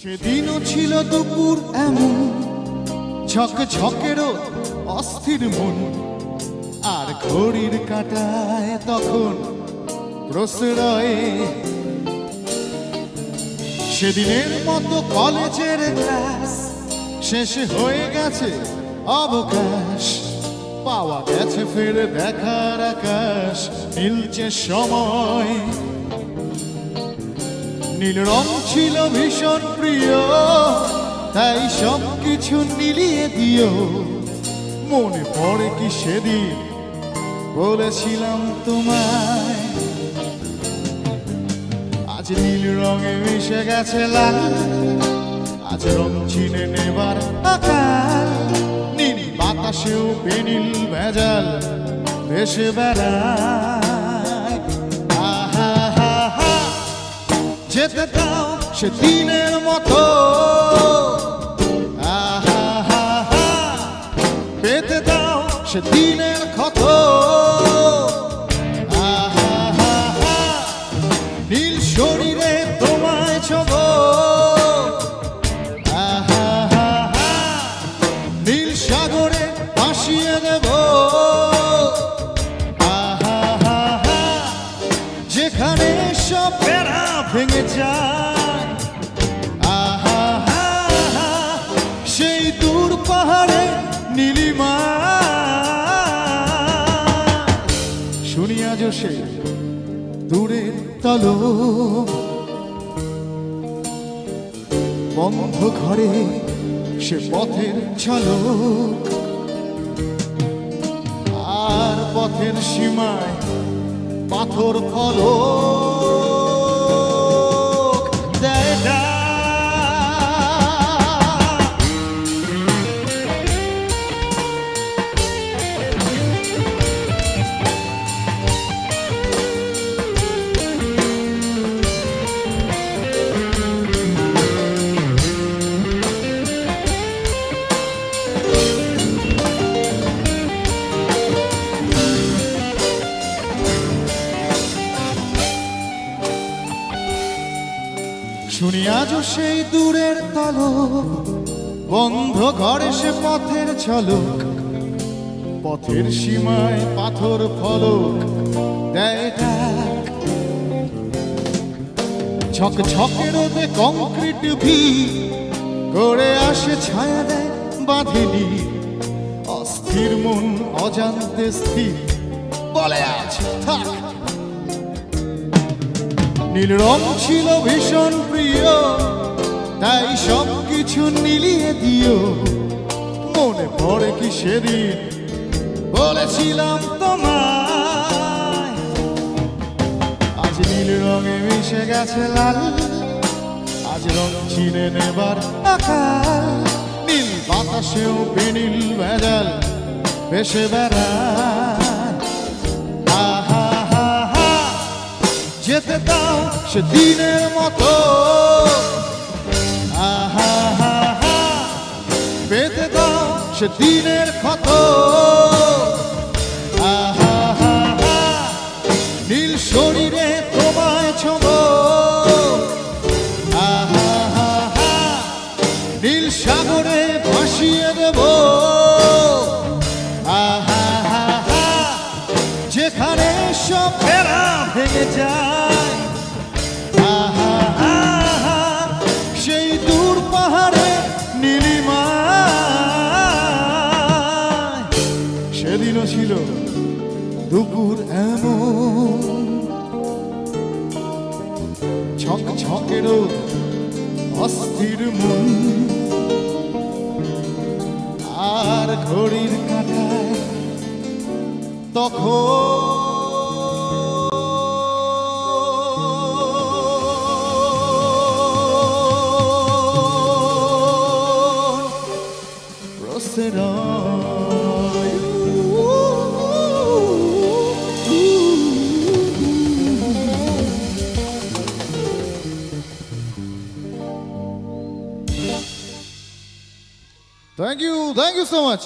সেদিনও ছিল দুপুর এমন ঝকঝকেরও অস্থির মন, আর ঘড়ির কাঁটায় তখন প্রশ্রয়ে সেদিনের মতো কলেজের ক্লাস শেষে হয়ে গেছে অবকাশ, পাওয়া গেছে ফের দেখার আকাশ, মিলছে সময়। নীল রং ছিল ভীষণ প্রিয়, তাই সব কিছু মিলিয়ে দিও। মনে পড়ে কি সেদিন বলেছিলাম তোমায়, আজ নীল রঙে মিশে গেছে লাল, আজ রং চিনে নেবার আকাল। নীল বাতাসেও বেনীল ভেজাল ভেসে বেড়ায়। আহা হা হা, যেতে দাও সে দিনের মতো, আহা হা হা, পেতে দাও সে দিনের ক্ষত। আহা হা হা, নীল শরীরে তোমায় ছোব, আহা হা হা, নীল সাগরে ভাসিয়ে দেব। আহা হা হা, যেখানে সব বেড়া ভেঙে যায়। আহা হা হা, সেই দূর পাহাড়ে নীলিমা। শুনি আজ সেই দূরের তলব, বন্ধ ঘরে সে পথের ঝলক, আর পথের সীমায় পাথর ফলক দেয় ডাক। শুনি আজও সেই দূরের তলব, বন্ধ ঘরে সে পথের ঝলক, পথের সীমায় পাথর ফলক দেয় ডাক। ঝকঝকে রোদে কংক্রিট ভিড় করে আসে ছায়া দেয় বাঁধেনি, অস্থির মন অজান্তে স্থির বলে আজ থাক। নীল রং ছিল ভীষণ প্রিয়, তাই সব কিছু মিলিয়ে দিও। মনে পড়ে কি সেদিন বলেছিলাম তোমায়, আজ নীল রঙে মিশে গেছে লাল, আজ রং চিনে নেবার আকাল। নীল বাতাসেও বেনীল ভেজাল ভেসে বেড়ায়। আহা হা হা, যেতে দাও সে দিনের মতো, আহা হা হা, পেতে দাও সে দিনের ক্ষত। আহা হা হা, নীল শরীরে তোমায় ছোব, আহা হা হা, নীল সাগরে ভাসিয়ে দেব। আহা হা হা, যেখানে সব বেড়া ভেঙে যায়। আহা হা হা, সেই দূর পাহাড়ে নীলিমা। সেদিনও ছিল দুপুর এমন ঝকঝকেরও অস্থির মন, আর ঘড়ির কাঁটায় তখন Thank you so much.